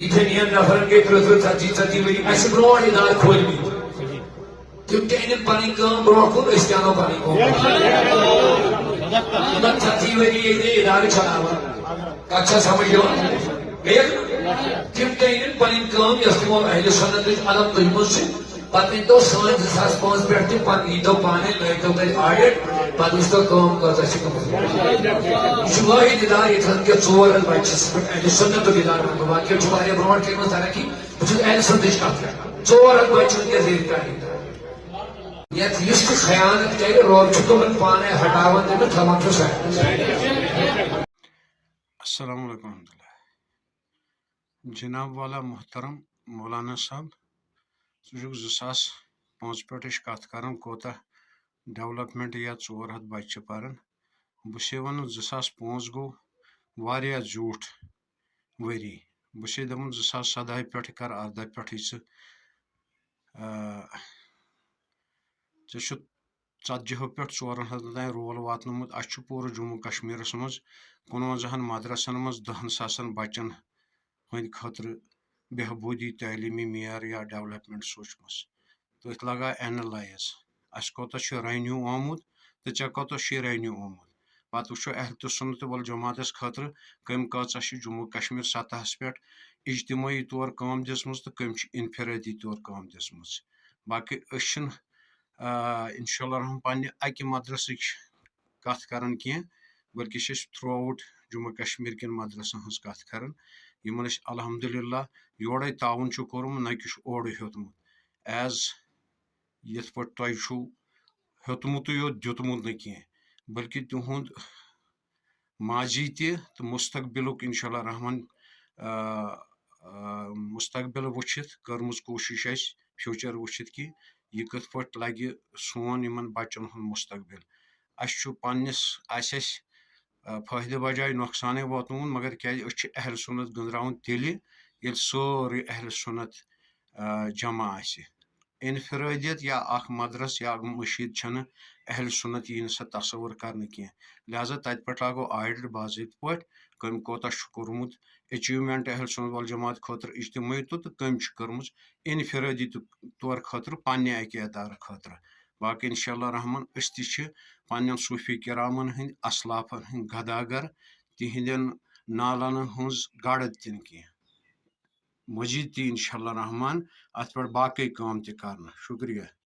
یہ نفر گئی 30 ؤری اَسہِ برونٛٹھ ادارٕ کھوٗلمٕتۍ تِم تہِ أنِن پنٕنۍ کٲم برونٛٹھ کُن أسۍ تہِ اَنو پنٕنۍ کٲم یِمن 30 ؤری ییٚتہِ ادارٕ چلاوان کتھ چھا سمجھ یِوان تِم تہِ أنِن پنٕنۍ کٲم یۄس تِمو اہلِ سُنتٕچ علم تُجمٕژ چھِ پتہٕ أنۍتو سٲنۍ 2005 پٮ۪ٹھ تہِ پتہٕ ییٖتو پانے لٲگۍتو تُہۍ آڈِٹ پتہٕ وٕچھتو کٲم کۭژاہ چھِ گٔمٕژ یہِ چھُ وٲحد ادارٕ ییٚتٮ۪ن کہِ 4 ہتھ بچہِ چھِ اہلِ سُنتُک ادارٕ وَنہٕ بہٕ باقٕیو چھُ واریاہ برونٛٹھ کٔرمٕژ ترقی بہٕ چھُس اہلِ سُنتٕچ کتھ کران 4 ہتھ بچہِ چھِ وٕنکٮ۪س زیر تعلیٖم یتھ یُس تہِ خیانت کرِ رۄب چھُ تِمن پانے ہٹاوان تہٕ تھاوان چھُ سایڈس. السلام علیکم ورحمۃ اللہ. جناب والا محترم مولانا صاحب ژٕ چھُکھ 2005 پٮ۪ٹھٕچ کتھ کران کوتاہ ڈیولپمنٹ یا 4 ہتھ بچہِ چھِ پران بہٕ چھُسے ونان 2005 گوٚو واریاہ زیوٗٹھ ؤری بہٕ چھُسے دپان 2017 پٮ۪ٹھ کر 18 پٮ۪ٹھٕے ژٕ چھُکھ 40 پٮ۪ٹھ 4 ہتن تام رول واتنومُت اسہِ چھُ پوٗرٕ جموں کشمیٖرس منٛز 55 مدرسن منٛز 10,000 بچن ہٕنٛدِ خٲطرٕ بہبوٗدی تعلیٖمی معیار یا ڈیولپمنٹ سوٗنٛچمٕژ تٔتھۍ لگاو اینلایز اسہِ کوتاہ چھُ ریونیوٗ آمُت تہٕ ژےٚ کوتاہ چھُے ریونیوٗ آمُت پتہٕ وٕچھو اہل سُنت والجماعتس خٲطرٕ کٔمۍ کۭژاہ چھِ جموں کشمیٖر سطحس پٮ۪ٹھ اجتمٲعی طور کٲم دِژمٕژ تہٕ کٔمۍ چھِ انفرٲدی طور کٲم دِژمٕژ باقٕے أسۍ چھِنہٕ انشاء اللہ رحمان پننہِ اکہِ مدرسٕچ کتھ کران کینٛہہ بلکہِ چھِ أسۍ تھرٛوٗ آوُٹ جموں کشمیٖر کٮ۪ن مدرسن ہٕنٛز کتھ کران یِمن أسۍ الحمدُاللہ یورے تعاوُن چھُ کوٚرمُت نہ کہِ چھُ اورٕ ہیوٚتمُت ایز یِتھ پٲٹھۍ تۄہہِ چھُو ہیوٚتمُتٕے یوت دیُتمُت نہٕ کینٛہہ بلکہِ تِہُنٛد ماضی تہِ تہٕ مستقبلُک انشاء اللہ رحمان مستقبل وٕچھِتھ کٔرمٕژ کوٗشش اسہِ فیوٗچر وٕچھِتھ کہِ یہِ کِتھ پٲٹھۍ لگہِ سون یِمن بچن ہُنٛد مستقبل اسہِ چھُ پننِس آسہِ اسہِ فٲیدٕ بجاے نۄقصانٕے واتنومُت مگر کیازِ أسۍ چھِ اہل سُنت گٔنٛزراوان تیٚلہِ ییٚلہِ سورُے اہل سُنت جمع آسہِ انفرٲدیت یا اکھ مدرس یا مٔشیٖد چھنہٕ اہل سُنت یی نہٕ سۄ تصوُر کرنہٕ کینٛہہ لہذا تتہِ پٮ۪ٹھ لاگو آڈِٹ باضٲبطہٕ پٲٹھۍ کٔمۍ کوتاہ چھُ کوٚرمُت ایچیٖومینٹ اہل سُنت والجماعت خٲطرٕ اجتمٲعی تہٕ کٔمۍ چھِ کٔرمٕژ انفرٲدی طور خٲطرٕ پننہِ اکہِ ادارٕ خٲطرٕ باقٕے انشاء اللہ رحمان أسۍ تہِ چھِ پننٮ۪ن صوٗفی کرامن ہٕنٛدۍ اسلافن ہٕنٛدۍ گداگر تِہنٛدٮ۪ن نالن ہٕنٛز گڑد تہِ نہٕ کینٛہہ مزیٖد تہِ انشاء اللہ رحمان اتھ پٮ۪ٹھ باقٕے کٲم تہِ کرنہٕ شُکریہ.